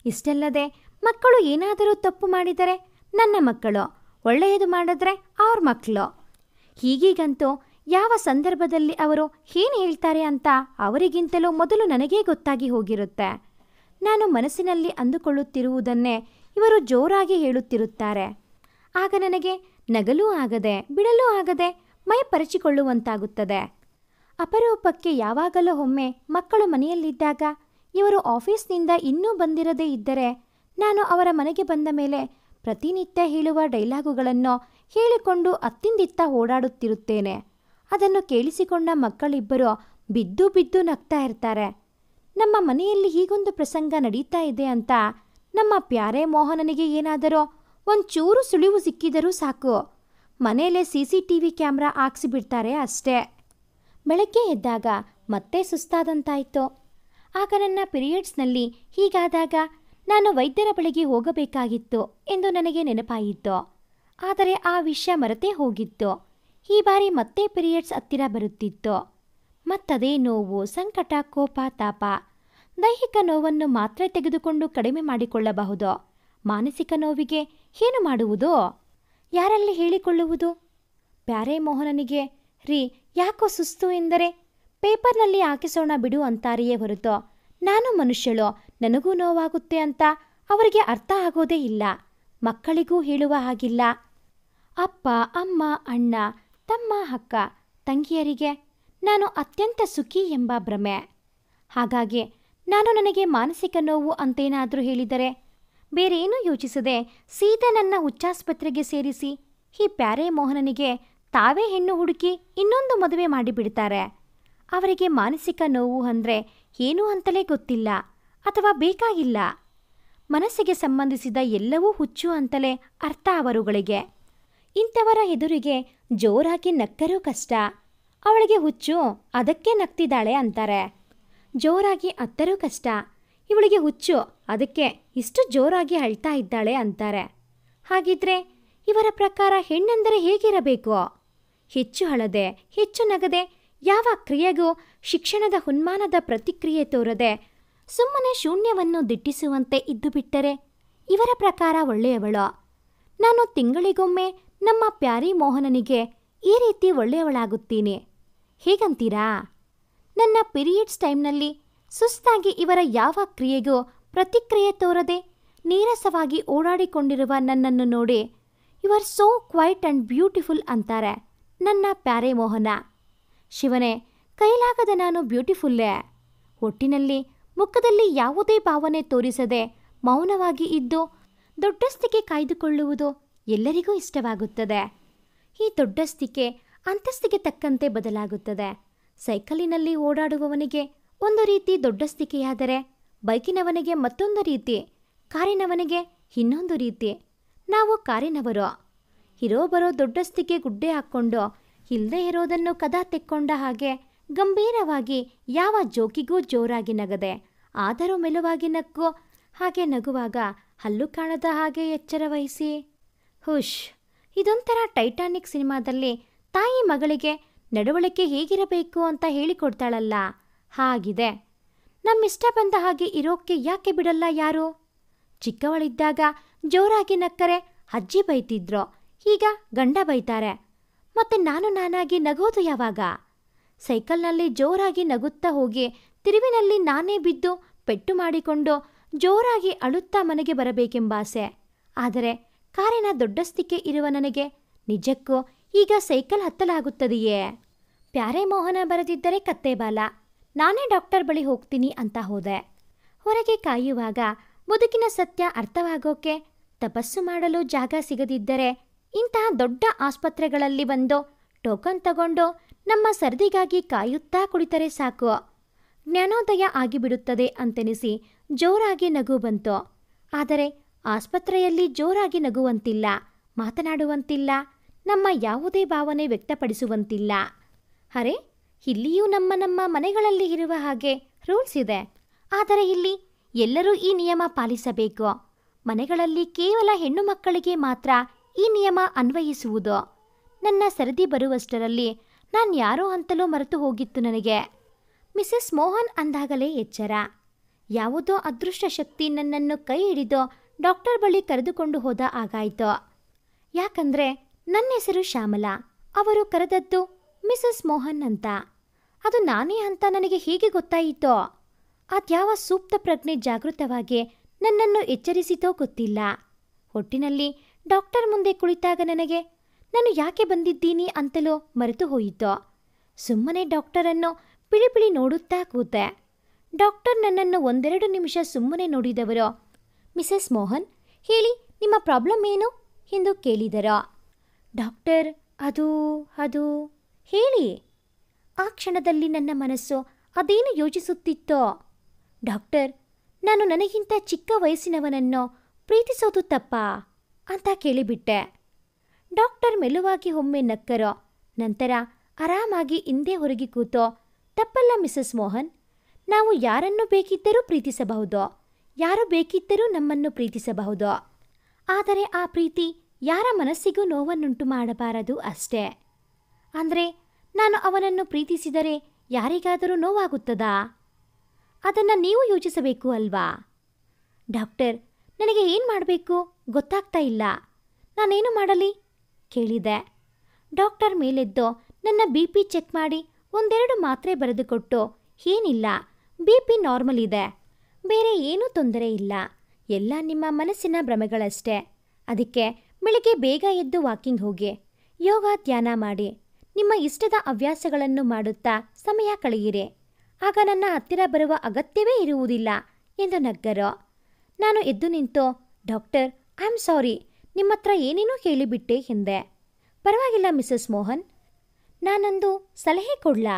ಇಷ್ಟಲ್ಲದೆ ಮಕ್ಕಳು ಏನಾದರೂ ತಪ್ಪು ಮಾಡಿದರೆ ನನ್ನ ಮಕ್ಕಳು, ಒಳ್ಳೆಯದು ಮಾಡಿದ್ರೆ ಅವ್ರ ಮಕ್ಕಳು. ಹೀಗೀಗಂತೂ ಯಾವ ಸಂದರ್ಭದಲ್ಲಿ ಅವರು ಏನು ಹೇಳ್ತಾರೆ ಅಂತ ಅವರಿಗಿಂತಲೂ ಮೊದಲು ನನಗೇ ಗೊತ್ತಾಗಿ ಹೋಗಿರುತ್ತೆ. ನಾನು ಮನಸ್ಸಿನಲ್ಲಿ ಅಂದುಕೊಳ್ಳುತ್ತಿರುವುದನ್ನೇ ಇವರು ಜೋರಾಗಿ ಹೇಳುತ್ತಿರುತ್ತಾರೆ. ಆಗ ನನಗೆ ನಗಲೂ ಆಗದೆ ಬಿಡಲೂ ಆಗದೆ ಮೈ ಪರಚಿಕೊಳ್ಳುವಂತಾಗುತ್ತದೆ. ಅಪರೂಪಕ್ಕೆ ಯಾವಾಗಲೂ ಒಮ್ಮೆ ಮಕ್ಕಳು ಮನೆಯಲ್ಲಿದ್ದಾಗ ಇವರು ಆಫೀಸ್ನಿಂದ ಇನ್ನೂ ಬಂದಿರದೇ ಇದ್ದರೆ ನಾನು ಅವರ ಮನೆಗೆ ಬಂದ ಮೇಲೆ ಪ್ರತಿನಿತ್ಯ ಹೇಳುವ ಡೈಲಾಗುಗಳನ್ನು ಹೇಳಿಕೊಂಡು ಅತ್ತಿಂದಿತ್ತ ಓಡಾಡುತ್ತಿರುತ್ತೇನೆ. ಅದನ್ನು ಕೇಳಿಸಿಕೊಂಡ ಮಕ್ಕಳಿಬ್ಬರು ಬಿದ್ದು ಬಿದ್ದು ನಗ್ತಾ ಇರ್ತಾರೆ. ನಮ್ಮ ಮನೆಯಲ್ಲಿ ಹೀಗೊಂದು ಪ್ರಸಂಗ ನಡೀತಾ ಇದೆ ಅಂತ ನಮ್ಮ ಪ್ಯಾರೆ ಮೋಹನನಿಗೆ ಏನಾದರೂ ಒಂಚೂರು ಸುಳಿವು ಸಿಕ್ಕಿದರೂ ಸಾಕು, ಮನೆಯಲ್ಲೇ CCTV ಕ್ಯಾಮ್ರಾ ಹಾಕ್ಸಿಬಿಡ್ತಾರೆ ಅಷ್ಟೇ. ಬೆಳಗ್ಗೆ ಎದ್ದಾಗ ಮತ್ತೆ ಸುಸ್ತಾದಂತಾಯಿತು. ಆಗ ನನ್ನ ಪೀರಿಯಡ್ಸ್ನಲ್ಲಿ ಹೀಗಾದಾಗ ನಾನು ವೈದ್ಯರ ಬಳಿಗೆ ಹೋಗಬೇಕಾಗಿತ್ತು ಎಂದು ನನಗೆ ನೆನಪಾಯಿತು. ಆದರೆ ಆ ವಿಷಯ ಮರೆತೇ ಹೋಗಿತ್ತು. ಈ ಬಾರಿ ಮತ್ತೆ ಪೀರಿಯಡ್ಸ್ ಹತ್ತಿರ ಬರುತ್ತಿತ್ತು. ಮತ್ತದೇ ನೋವು, ಸಂಕಟ, ಕೋಪ, ತಾಪ. ದೈಹಿಕ ನೋವನ್ನು ಮಾತ್ರೆ ತೆಗೆದುಕೊಂಡು ಕಡಿಮೆ ಮಾಡಿಕೊಳ್ಳಬಹುದು. ಮಾನಸಿಕ ನೋವಿಗೆ ಏನು ಮಾಡುವುದು? ಯಾರಲ್ಲಿ ಹೇಳಿಕೊಳ್ಳುವುದು? ಪ್ಯಾರೆ ಮೋಹನನಿಗೆ ರೀ ಯಾಕೋ ಸುಸ್ತು ಎಂದರೆ ಪೇಪರ್ನಲ್ಲಿ ಹಾಕಿಸೋಣ ಬಿಡು ಅಂತಾರೆಯೇ ಹೊರತು ನಾನು ಮನುಷ್ಯಳು, ನನಗೂ ನೋವಾಗುತ್ತೆ ಅಂತ ಅವರಿಗೆ ಅರ್ಥ ಆಗೋದೇ ಇಲ್ಲ. ಮಕ್ಕಳಿಗೂ ಹೇಳುವ ಹಾಗಿಲ್ಲ. ಅಪ್ಪ, ಅಮ್ಮ, ಅಣ್ಣ, ತಮ್ಮ, ಅಕ್ಕ, ತಂಗಿಯರಿಗೆ ನಾನು ಅತ್ಯಂತ ಸುಖಿ ಎಂಬ ಭ್ರಮೆ. ಹಾಗಾಗಿ ನಾನು ನನಗೆ ಮಾನಸಿಕ ನೋವು ಅಂತೇನಾದರೂ ಹೇಳಿದರೆ ಬೇರೇನೂ ಯೋಚಿಸದೆ ಸೀದಾ ನನ್ನ ಹುಚ್ಚಾಸ್ಪತ್ರೆಗೆ ಸೇರಿಸಿ ಈ ಪ್ಯಾರೆ ಮೋಹನನಿಗೆ ತಾವೇ ಹೆಣ್ಣು ಹುಡುಕಿ ಇನ್ನೊಂದು ಮದುವೆ ಮಾಡಿಬಿಡ್ತಾರೆ. ಅವರಿಗೆ ಮಾನಸಿಕ ನೋವು ಅಂದರೆ ಏನೂ ಅಂತಲೇ ಗೊತ್ತಿಲ್ಲ ಅಥವಾ ಬೇಕಾಗಿಲ್ಲ. ಮನಸ್ಸಿಗೆ ಸಂಬಂಧಿಸಿದ ಎಲ್ಲವೂ ಹುಚ್ಚು ಅಂತಲೇ ಅರ್ಥ ಅವರುಗಳಿಗೆ. ಇಂಥವರ ಎದುರಿಗೆ ಜೋರಾಗಿ ನಕ್ಕರೂ ಕಷ್ಟ. ಅವಳಿಗೆ ಹುಚ್ಚು, ಅದಕ್ಕೆ ನಗ್ತಿದ್ದಾಳೆ ಅಂತಾರೆ. ಜೋರಾಗಿ ಅತ್ತರೂ ಕಷ್ಟ. ಇವಳಿಗೆ ಹುಚ್ಚು, ಅದಕ್ಕೆ ಇಷ್ಟು ಜೋರಾಗಿ ಅಳ್ತಾ ಇದ್ದಾಳೆ ಅಂತಾರೆ. ಹಾಗಿದ್ರೆ ಇವರ ಪ್ರಕಾರ ಹೆಣ್ಣೆಂದರೆ ಹೇಗಿರಬೇಕು? ಹೆಚ್ಚು ಅಳದೆ, ಹೆಚ್ಚು ನಗದೆ, ಯಾವ ಕ್ರಿಯೆಗೂ ಶಿಕ್ಷಣದ ಹುನ್ಮಾನದ ಪ್ರತಿಕ್ರಿಯೆ ತೋರದೆ ಸುಮ್ಮನೆ ಶೂನ್ಯವನ್ನು ದಿಟ್ಟಿಸುವಂತೆ ಇದ್ದು ಬಿಟ್ಟರೆ ಇವರ ಪ್ರಕಾರ ಒಳ್ಳೆಯವಳು. ನಾನು ತಿಂಗಳಿಗೊಮ್ಮೆ ನಮ್ಮ ಪ್ಯಾರಿ ಮೋಹನನಿಗೆ ಈ ರೀತಿ ಒಳ್ಳೆಯವಳಾಗುತ್ತೀನಿ. ಹೇಗಂತೀರಾ? ನನ್ನ ಪೀರಿಯಡ್ಸ್ ಟೈಮ್ನಲ್ಲಿ ಸುಸ್ತಾಗಿ ಇವರ ಯಾವ ಕ್ರಿಯೆಗೂ ಪ್ರತಿಕ್ರಿಯೆ ತೋರದೆ ನೀರಸವಾಗಿ ಓಡಾಡಿಕೊಂಡಿರುವ ನನ್ನನ್ನು ನೋಡಿ you are so quiet and beautiful ಅಂತಾರೆ ನನ್ನ ಪ್ಯಾರೆ ಮೋಹನ. ಶಿವನೇ, ಕೈಲಾಗದ ನಾನು ಬ್ಯೂಟಿಫುಲ್ಲೇ. ಒಟ್ಟಿನಲ್ಲಿ ಮುಖದಲ್ಲಿ ಯಾವುದೇ ಭಾವನೆ ತೋರಿಸದೆ ಮೌನವಾಗಿ ಇದ್ದು ದೊಡ್ಡಸ್ತಿಕೆ ಕಾಯ್ದುಕೊಳ್ಳುವುದು ಎಲ್ಲರಿಗೂ ಇಷ್ಟವಾಗುತ್ತದೆ. ಈ ದೊಡ್ಡಸ್ತಿಕೆ ಅಂತಸ್ತಿಗೆ ತಕ್ಕಂತೆ ಬದಲಾಗುತ್ತದೆ. ಸೈಕಲಿನಲ್ಲಿ ಓಡಾಡುವವನಿಗೆ ಒಂದು ರೀತಿ ದೊಡ್ಡಸ್ತಿಕೆಯಾದರೆ ಬೈಕಿನವನಿಗೆ ಮತ್ತೊಂದು ರೀತಿ, ಕಾರಿನವನಿಗೆ ಇನ್ನೊಂದು ರೀತಿ. ನಾವು ಕಾರಿನವರು. ಇರೋ ಬರೋ ದೊಡ್ಡಸ್ತಿಕೆ ಗುಡ್ಡೆ ಹಾಕ್ಕೊಂಡು ಇಲ್ಲದೆ ಇರೋದನ್ನು ಕದ ತೆಕ್ಕೊಂಡ ಹಾಗೆ ಗಂಭೀರವಾಗಿ ಯಾವ ಜೋಕಿಗೂ ಜೋರಾಗಿ ನಗದೆ ಆದರೂ ಮೆಲುವಾಗಿ ನಕ್ಕು, ಹಾಗೆ ನಗುವಾಗ ಹಲ್ಲು ಕಾಣದ ಹಾಗೆ ಎಚ್ಚರ ವಹಿಸಿ ಹುಷ್. ಇದೊಂಥರ ಟೈಟಾನಿಕ್ ಸಿನಿಮಾದಲ್ಲಿ ತಾಯಿ ಮಗಳಿಗೆ ನಡವಳಿಕೆ ಹೇಗಿರಬೇಕು ಅಂತ ಹೇಳಿಕೊಡ್ತಾಳಲ್ಲ, ಹಾಗಿದೆ. ನಮ್ಮಿಷ್ಟ ಬಂದ ಹಾಗೆ ಇರೋಕ್ಕೆ ಯಾಕೆ ಬಿಡಲ್ಲ ಯಾರು? ಚಿಕ್ಕವಳಿದ್ದಾಗ ಜೋರಾಗಿ ನಕ್ಕರೆ ಅಜ್ಜಿ ಬೈತಿದ್ರು, ಈಗ ಗಂಡ ಬೈತಾರೆ. ಮತ್ತೆ ನಾನಾಗಿ ನಗೋದು ಯಾವಾಗ? ಸೈಕಲ್ನಲ್ಲಿ ಜೋರಾಗಿ ನಗುತ್ತಾ ಹೋಗಿ ತಿರುವಿನಲ್ಲಿ ನಾನೇ ಬಿದ್ದು ಪೆಟ್ಟು ಮಾಡಿಕೊಂಡು ಜೋರಾಗಿ ಅಳುತ್ತಾ ಮನೆಗೆ ಬರಬೇಕೆಂಬ ಆಸೆ. ಆದರೆ ಕಾರಿನ ದೊಡ್ಡಸ್ತಿಕೆ ಇರುವ ನನಗೆ ನಿಜಕ್ಕೂ ಈಗ ಸೈಕಲ್ ಹತ್ತಲಾಗುತ್ತದೆಯೇ? ಪ್ಯಾರೆ ಮೋಹನ ಬರೆದಿದ್ದರೆ ಕತ್ತೆ ಬಾಲ. ನಾನೇ ಡಾಕ್ಟರ್ ಬಳಿ ಹೋಗ್ತೀನಿ ಅಂತ ಹೋದೆ. ಹೊರಗೆ ಕಾಯುವಾಗ ಬದುಕಿನ ಸತ್ಯ ಅರ್ಥವಾಗೋಕೆ ತಪಸ್ಸು ಮಾಡಲು ಜಾಗ ಸಿಗದಿದ್ದರೆ ಇಂತಹ ದೊಡ್ಡ ಆಸ್ಪತ್ರೆಗಳಲ್ಲಿ ಬಂದು ಟೋಕನ್ ತಗೊಂಡು ನಮ್ಮ ಸರ್ದಿಗಾಗಿ ಕಾಯುತ್ತಾ ಕುಳಿತರೆ ಸಾಕು, ಜ್ಞಾನೋದಯ ಆಗಿಬಿಡುತ್ತದೆ ಅಂತೆನಿಸಿ ಜೋರಾಗಿ ನಗು ಬಂತು. ಆದರೆ ಆಸ್ಪತ್ರೆಯಲ್ಲಿ ಜೋರಾಗಿ ನಗುವಂತಿಲ್ಲ, ಮಾತನಾಡುವಂತಿಲ್ಲ, ನಮ್ಮ ಯಾವುದೇ ಭಾವನೆ ವ್ಯಕ್ತಪಡಿಸುವಂತಿಲ್ಲ. ಅರೆ, ಇಲ್ಲಿಯೂ ನಮ್ಮ ಮನೆಗಳಲ್ಲಿ ಇರುವ ಹಾಗೆ ರೂಲ್ಸ್ ಇದೆ. ಆದರೆ ಇಲ್ಲಿ ಎಲ್ಲರೂ ಈ ನಿಯಮ ಪಾಲಿಸಬೇಕು. ಮನೆಗಳಲ್ಲಿ ಕೇವಲ ಹೆಣ್ಣು ಮಕ್ಕಳಿಗೆ ಮಾತ್ರ ಈ ನಿಯಮ ಅನ್ವಯಿಸುವುದು. ನನ್ನ ಸರದಿ ಬರುವಷ್ಟರಲ್ಲಿ ನಾನು ಯಾರೋ ಅಂತಲೂ ಮರೆತು ಹೋಗಿತ್ತು ನನಗೆ. ಮಿಸೆಸ್ ಮೋಹನ್ ಅಂದಾಗಲೇ ಎಚ್ಚರ. ಯಾವುದೋ ಅದೃಷ್ಟ ಶಕ್ತಿ ನನ್ನನ್ನು ಕೈ ಹಿಡಿದು ಡಾಕ್ಟರ್ ಬಳಿ ಕರೆದುಕೊಂಡು ಹೋದ ಆಗಾಯಿತು. ಯಾಕಂದರೆ ನನ್ನ ಹೆಸರು ಶ್ಯಾಮಲಾ, ಅವರು ಕರೆದದ್ದು ಮಿಸಸ್ ಮೋಹನ್ ಅಂತ. ಅದು ನಾನೇ ಅಂತ ನನಗೆ ಹೇಗೆ ಗೊತ್ತಾಯಿತೋ? ಅದ್ಯಾವ ಸೂಕ್ತ ಪ್ರಜ್ಞೆ ಜಾಗೃತವಾಗಿ ನನ್ನನ್ನು ಎಚ್ಚರಿಸಿತೋ ಗೊತ್ತಿಲ್ಲ. ಒಟ್ಟಿನಲ್ಲಿ ಡಾಕ್ಟರ್ ಮುಂದೆ ಕುಳಿತಾಗ ನನಗೆ ನಾನು ಯಾಕೆ ಬಂದಿದ್ದೀನಿ ಅಂತಲೂ ಮರೆತು ಹೋಯಿತೋ. ಸುಮ್ಮನೆ ಡಾಕ್ಟರನ್ನು ಪಿಳಿ ನೋಡುತ್ತಾ ಕೂತೆ. ಡಾಕ್ಟರ್ ನನ್ನನ್ನು 1-2 ನಿಮಿಷ ಸುಮ್ಮನೆ ನೋಡಿದವರು, ಮಿಸಸ್ ಮೋಹನ್, ಹೇಳಿ, ನಿಮ್ಮ ಪ್ರಾಬ್ಲಮ್ ಏನು ಎಂದು ಕೇಳಿದರು. ಡಾಕ್ಟರ್, ಅದು ಹೇಳಿ. ಆ ಕ್ಷಣದಲ್ಲಿ ನನ್ನ ಮನಸ್ಸು ಅದೇನು ಯೋಚಿಸುತ್ತಿತ್ತೋ. ಡಾಕ್ಟರ್, ನಾನು ನನಗಿಂತ ಚಿಕ್ಕ ವಯಸ್ಸಿನವನನ್ನು ಪ್ರೀತಿಸೋದು ತಪ್ಪಾ ಅಂತ ಕೇಳಿಬಿಟ್ಟೆ. ಡಾಕ್ಟರ್ ಮೆಲುವಾಗಿ ಒಮ್ಮೆ ನಕ್ಕರೋ. ನಂತರ ಆರಾಮಾಗಿ ಹಿಂದೆ ಹೊರಗೆ ಕೂತೋ, ತಪ್ಪಲ್ಲ ಮಿಸಸ್ ಮೋಹನ್, ನಾವು ಯಾರನ್ನು ಬೇಕಿದ್ದರೂ ಪ್ರೀತಿಸಬಹುದು, ಯಾರು ಬೇಕಿದ್ದರೂ ನಮ್ಮನ್ನು ಪ್ರೀತಿಸಬಹುದು. ಆದರೆ ಆ ಪ್ರೀತಿ ಯಾರ ಮನಸ್ಸಿಗೂ ನೋವನ್ನುಂಟು ಮಾಡಬಾರದು ಅಷ್ಟೇ. ಅಂದರೆ ನಾನು ಅವನನ್ನು ಪ್ರೀತಿಸಿದರೆ ಯಾರಿಗಾದರೂ ನೋವಾಗುತ್ತದಾ? ಅದನ್ನು ನೀವು ಯೋಚಿಸಬೇಕು ಅಲ್ವಾ? ಡಾಕ್ಟರ್, ನನಗೆ ಏನು ಮಾಡಬೇಕು ಗೊತ್ತಾಗ್ತಾ ಇಲ್ಲ. ನಾನೇನು ಮಾಡಲಿ ಕೇಳಿದೆ. ಡಾಕ್ಟರ್ ಮೇಲೆದ್ದು ನನ್ನ BP ಚೆಕ್ ಮಾಡಿ 1-2 ಮಾತ್ರೆ ಬರೆದುಕೊಟ್ಟು, ಏನಿಲ್ಲ, BP ನಾರ್ಮಲ್ ಇದೆ, ಬೇರೆ ಏನೂ ತೊಂದರೆ ಇಲ್ಲ, ಎಲ್ಲ ನಿಮ್ಮ ಮನಸ್ಸಿನ ಭ್ರಮೆಗಳಷ್ಟೇ. ಅದಕ್ಕೆ ಬೆಳಿಗ್ಗೆ ಬೇಗ ಎದ್ದು ವಾಕಿಂಗ್ ಹೋಗಿ, ಯೋಗ ಧ್ಯಾನ ಮಾಡಿ, ನಿಮ್ಮ ಇಷ್ಟದ ಹವ್ಯಾಸಗಳನ್ನು ಮಾಡುತ್ತಾ ಸಮಯ ಕಳೆಯಿರಿ. ಆಗ ನನ್ನ ಹತ್ತಿರ ಬರುವ ಅಗತ್ಯವೇ ಇರುವುದಿಲ್ಲ ಎಂದು ನಕ್ಕರು. ನಾನು ಎದ್ದು ನಿಂತು, ಡಾಕ್ಟರ್, ಐ ಆಮ್ ಸಾರಿ, ನಿಮ್ಮ ಹತ್ರ ಏನೇನೋ ಹೇಳಿಬಿಟ್ಟೆ ಎಂದೆ. ಪರವಾಗಿಲ್ಲ ಮಿಸಸ್ ಮೋಹನ್, ನಾನೊಂದು ಸಲಹೆ ಕೊಡ್ಲಾ?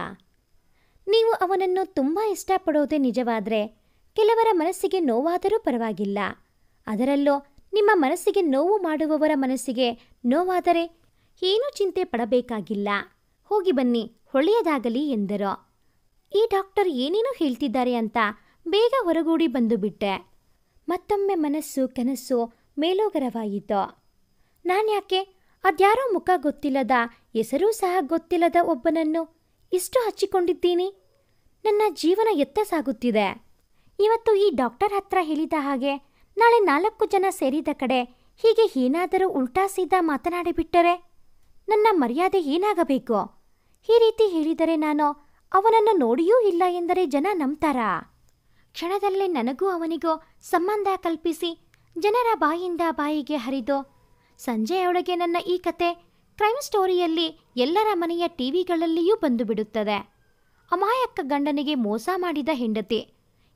ನೀವು ಅವನನ್ನು ತುಂಬ ಇಷ್ಟಪಡೋದೇ ನಿಜವಾದರೆ ಕೆಲವರ ಮನಸ್ಸಿಗೆ ನೋವಾದರೂ ಪರವಾಗಿಲ್ಲ. ಅದರಲ್ಲೂ ನಿಮ್ಮ ಮನಸ್ಸಿಗೆ ನೋವು ಮಾಡುವವರ ಮನಸ್ಸಿಗೆ ನೋವಾದರೆ ಏನೂ ಚಿಂತೆ ಪಡಬೇಕಾಗಿಲ್ಲ. ಹೋಗಿ ಬನ್ನಿ, ಒಳ್ಳೆಯದಾಗಲಿ ಎಂದರು. ಈ ಡಾಕ್ಟರ್ ಏನೇನೋ ಹೇಳ್ತಿದ್ದಾರೆ ಅಂತ ಬೇಗ ಹೊರಗೂಡಿ ಬಂದು ಬಿಟ್ಟೆ. ಮತ್ತೊಮ್ಮೆ ಮನಸ್ಸು ಕನಸು ಮೇಲೋಗರವಾಯಿತು. ನಾನ್ಯಾಕೆ ಅದ್ಯಾರೋ ಮುಖ ಗೊತ್ತಿಲ್ಲದ, ಹೆಸರೂ ಸಹ ಗೊತ್ತಿಲ್ಲದ ಒಬ್ಬನನ್ನು ಇಷ್ಟು ಹಚ್ಚಿಕೊಂಡಿದ್ದೀನಿ? ನನ್ನ ಜೀವನ ಎತ್ತ ಸಾಗುತ್ತಿದೆ. ಇವತ್ತು ಈ ಡಾಕ್ಟರ್ ಹತ್ರ ಹೇಳಿದ ಹಾಗೆ ನಾಳೆ 4 ಜನ ಸೇರಿದ ಕಡೆ ಹೀಗೆ ಏನಾದರೂ ಉಲ್ಟಾ ಸೀದಾ ಮಾತನಾಡಿಬಿಟ್ಟರೆ ನನ್ನ ಮರ್ಯಾದೆ ಏನಾಗಬೇಕು? ಈ ರೀತಿ ಹೇಳಿದರೆ ನಾನು ಅವನನ್ನು ನೋಡಿಯೂ ಇಲ್ಲ ಎಂದರೆ ಜನ ನಂಬ್ತಾರಾ? ಕ್ಷಣದಲ್ಲೇ ನನಗೂ ಅವನಿಗೂ ಸಂಬಂಧ ಕಲ್ಪಿಸಿ ಜನರ ಬಾಯಿಂದ ಬಾಯಿಗೆ ಹರಿದು ಸಂಜೆಯೊಳಗೆ ನನ್ನ ಈ ಕತೆ ಕ್ರೈಮ್ ಸ್ಟೋರಿಯಲ್ಲಿ ಎಲ್ಲರ ಮನೆಯ ಟಿವಿಗಳಲ್ಲಿಯೂ ಬಂದು ಬಿಡುತ್ತದೆ. ಅಮಾಯಕ ಗಂಡನಿಗೆ ಮೋಸ ಮಾಡಿದ ಹೆಂಡತಿ,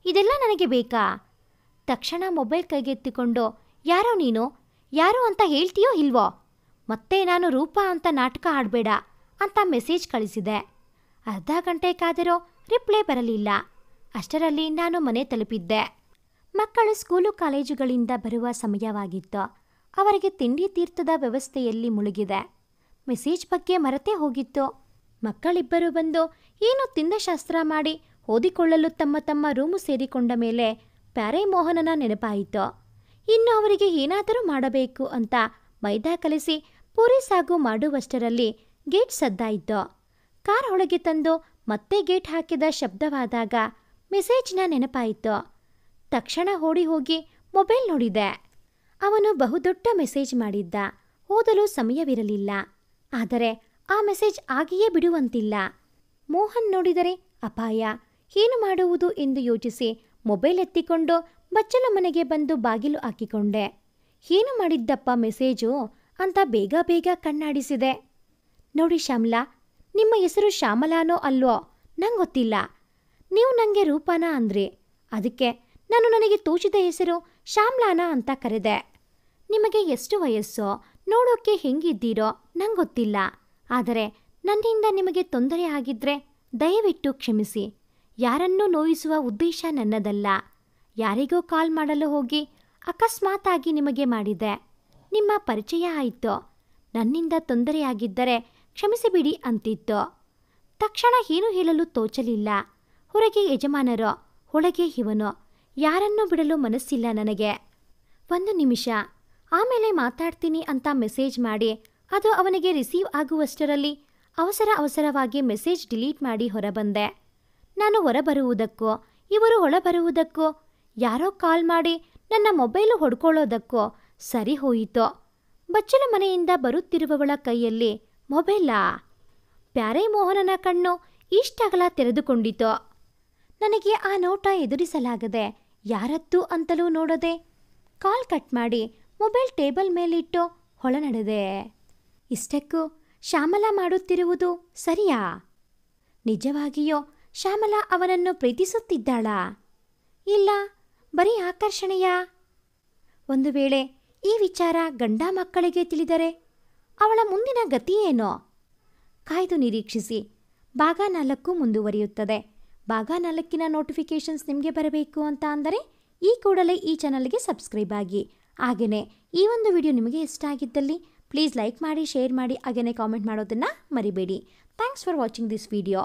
ಇದೆಲ್ಲ ನನಗೆ ಬೇಕಾ? ತಕ್ಷಣ ಮೊಬೈಲ್ ಕೈಗೆತ್ತಿಕೊಂಡು, ಯಾರೋ ನೀನು, ಯಾರು ಅಂತ ಹೇಳ್ತೀಯೋ ಇಲ್ವೋ, ಮತ್ತೆ ನಾನು ರೂಪಾ ಅಂತ ನಾಟಕ ಆಡಬೇಡ ಅಂತ ಮೆಸೇಜ್ ಕಳಿಸಿದೆ. ಅರ್ಧ ಗಂಟೆ ಕಾದರೂ ರಿಪ್ಲೈ ಬರಲಿಲ್ಲ. ಅಷ್ಟರಲ್ಲಿ ನಾನು ಮನೆ ತಲುಪಿದ್ದೆ. ಮಕ್ಕಳು ಸ್ಕೂಲು ಕಾಲೇಜುಗಳಿಂದ ಬರುವ ಸಮಯವಾಗಿತ್ತು. ಅವರಿಗೆ ತಿಂಡಿ ತೀರ್ಥದ ವ್ಯವಸ್ಥೆಯಲ್ಲಿ ಮುಳುಗಿದೆ. ಮೆಸೇಜ್ ಬಗ್ಗೆ ಮರೆತೇ ಹೋಗಿತ್ತು. ಮಕ್ಕಳಿಬ್ಬರು ಬಂದು ಏನೋ ತಿಂದ ಶಾಸ್ತ್ರ ಮಾಡಿ ಓದಿಕೊಳ್ಳಲು ತಮ್ಮ ತಮ್ಮ ರೂಮು ಸೇರಿಕೊಂಡ ಮೇಲೆ ಪ್ಯಾರೆ ಮೋಹನನ ನೆನಪಾಯಿತು. ಇನ್ನು ಅವರಿಗೆ ಏನಾದರೂ ಮಾಡಬೇಕು ಅಂತ ಮೈದಾ ಕಲಿಸಿ ಪೂರಿ ಸಾಗು ಮಾಡುವಷ್ಟರಲ್ಲಿ ಗೇಟ್ ಸದ್ದಾಯಿತು. ಕಾರ್ ಒಳಗೆ ತಂದು ಮತ್ತೆ ಗೇಟ್ ಹಾಕಿದ ಶಬ್ದವಾದಾಗ ಮೆಸೇಜ್ನ ನೆನಪಾಯಿತು. ತಕ್ಷಣ ಓಡಿ ಹೋಗಿ ಮೊಬೈಲ್ ನೋಡಿದೆ. ಅವನು ಬಹುದೊಡ್ಡ ಮೆಸೇಜ್ ಮಾಡಿದ್ದ. ಓದಲು ಸಮಯವಿರಲಿಲ್ಲ. ಆದರೆ ಆ ಮೆಸೇಜ್ ಆಗಿಯೇ ಬಿಡುವಂತಿಲ್ಲ. ಮೋಹನ್ ನೋಡಿದರೆ ಅಪಾಯ, ಏನು ಮಾಡುವುದು ಎಂದು ಯೋಚಿಸಿ ಮೊಬೈಲ್ ಎತ್ತಿಕೊಂಡು ಬಚ್ಚಲ ಮನೆಗೆ ಬಂದು ಬಾಗಿಲು ಹಾಕಿಕೊಂಡೆ. ಏನು ಮಾಡಿದ್ದಪ್ಪ ಮೆಸೇಜು ಅಂತ ಬೇಗ ಬೇಗ ಕಣ್ಣಾಡಿಸಿದೆ. ನೋಡಿ ಶ್ಯಾಮಲಾ, ನಿಮ್ಮ ಹೆಸರು ಶ್ಯಾಮಲಾನೋ ಅಲ್ವೋ ನಂಗೊತ್ತಿಲ್ಲ. ನೀವು ನನಗೆ ರೂಪಾನ ಅಂದ್ರಿ, ಅದಕ್ಕೆ ನಾನು ನನಗೆ ತೋಚಿದ ಹೆಸರು ಶ್ಯಾಮ್ಲಾನ ಅಂತ ಕರೆದೆ. ನಿಮಗೆ ಎಷ್ಟು ವಯಸ್ಸೋ, ನೋಡೋಕ್ಕೆ ಹೆಂಗಿದ್ದೀರೋ ನಂಗೊತ್ತಿಲ್ಲ. ಆದರೆ ನನ್ನಿಂದ ನಿಮಗೆ ತೊಂದರೆ ಆಗಿದ್ರೆ ದಯವಿಟ್ಟು ಕ್ಷಮಿಸಿ. ಯಾರನ್ನೂ ನೋಯಿಸುವ ಉದ್ದೇಶ ನನ್ನದಲ್ಲ. ಯಾರಿಗೋ ಕಾಲ್ ಮಾಡಲು ಹೋಗಿ ಅಕಸ್ಮಾತಾಗಿ ನಿಮಗೆ ಮಾಡಿದೆ. ನಿಮ್ಮ ಪರಿಚಯ ಆಯಿತು. ನನ್ನಿಂದ ತೊಂದರೆಯಾಗಿದ್ದರೆ ಕ್ಷಮಿಸಿಬಿಡಿ ಅಂತಿತ್ತು. ತಕ್ಷಣ ಏನು ಹೇಳಲು ತೋಚಲಿಲ್ಲ. ಹೊರಗೆ ಯಜಮಾನರೋ, ಒಳಗೆ ಇವನು. ಯಾರನ್ನೂ ಬಿಡಲು ಮನಸ್ಸಿಲ್ಲ ನನಗೆ. 1 ನಿಮಿಷ, ಆಮೇಲೆ ಮಾತಾಡ್ತೀನಿ ಅಂತ ಮೆಸೇಜ್ ಮಾಡಿ ಅದು ಅವನಿಗೆ ರಿಸೀವ್ ಆಗುವಷ್ಟರಲ್ಲಿ ಅವಸರವಾಗಿ ಮೆಸೇಜ್ ಡಿಲೀಟ್ ಮಾಡಿ ಹೊರಬಂದೆ. ನಾನು ಹೊರಬರುವುದಕ್ಕೋ ಇವರು ಒಳಬರುವುದಕ್ಕೋ ಯಾರೋ ಕಾಲ್ ಮಾಡಿ ನನ್ನ ಮೊಬೈಲು ಹೊಡ್ಕೊಳ್ಳೋದಕ್ಕೋ ಸರಿ ಹೋಯಿತು. ಬಚ್ಚಲ ಮನೆಯಿಂದ ಬರುತ್ತಿರುವವಳ ಕೈಯಲ್ಲಿ ಮೊಬೈಲಾ? ಪ್ಯಾರೆ ಮೋಹನನ ಕಣ್ಣು ಇಷ್ಟಗಲ ತೆರೆದುಕೊಂಡಿತು. ನನಗೆ ಆ ನೋಟ ಎದುರಿಸಲಾಗದೆ ಯಾರದ್ದು ಅಂತಲೂ ನೋಡದೆ ಕಾಲ್ ಕಟ್ ಮಾಡಿ ಮೊಬೈಲ್ ಟೇಬಲ್ ಮೇಲಿಟ್ಟು ಹೊಳನಡೆದೆ. ಇಷ್ಟಕ್ಕೂ ಶ್ಯಾಮಲಾ ಮಾಡುತ್ತಿರುವುದು ಸರಿಯಾ? ನಿಜವಾಗಿಯೂ ಶ್ಯಾಮಲಾ ಅವನನ್ನು ಪ್ರೀತಿಸುತ್ತಿದ್ದಾಳಾ? ಇಲ್ಲ ಬರೀ ಆಕರ್ಷಣೆಯಾ? ಒಂದು ವೇಳೆ ಈ ವಿಚಾರ ಗಂಡ ಮಕ್ಕಳಿಗೆ ತಿಳಿದರೆ ಅವಳ ಮುಂದಿನ ಗತಿಯೇನೋ? ಕಾಯ್ದು ನಿರೀಕ್ಷಿಸಿ. ಭಾಗ 4 ಮುಂದುವರಿಯುತ್ತದೆ. ಭಾಗ 4ನ ನೋಟಿಫಿಕೇಷನ್ಸ್ ನಿಮಗೆ ಬರಬೇಕು ಅಂತ ಅಂದರೆ ಈ ಕೂಡಲೇ ಈ ಚಾನಲ್ಗೆ ಸಬ್ಸ್ಕ್ರೈಬ್ ಆಗಿ. ಹಾಗೆಯೇ ಈ ಒಂದು ವಿಡಿಯೋ ನಿಮಗೆ ಇಷ್ಟ ಆಗಿದ್ದಲ್ಲಿ ಪ್ಲೀಸ್ ಲೈಕ್ ಮಾಡಿ, ಶೇರ್ ಮಾಡಿ, ಹಾಗೆಯೇ ಕಾಮೆಂಟ್ ಮಾಡೋದನ್ನು ಮರಿಬೇಡಿ. Thanks for watching this video.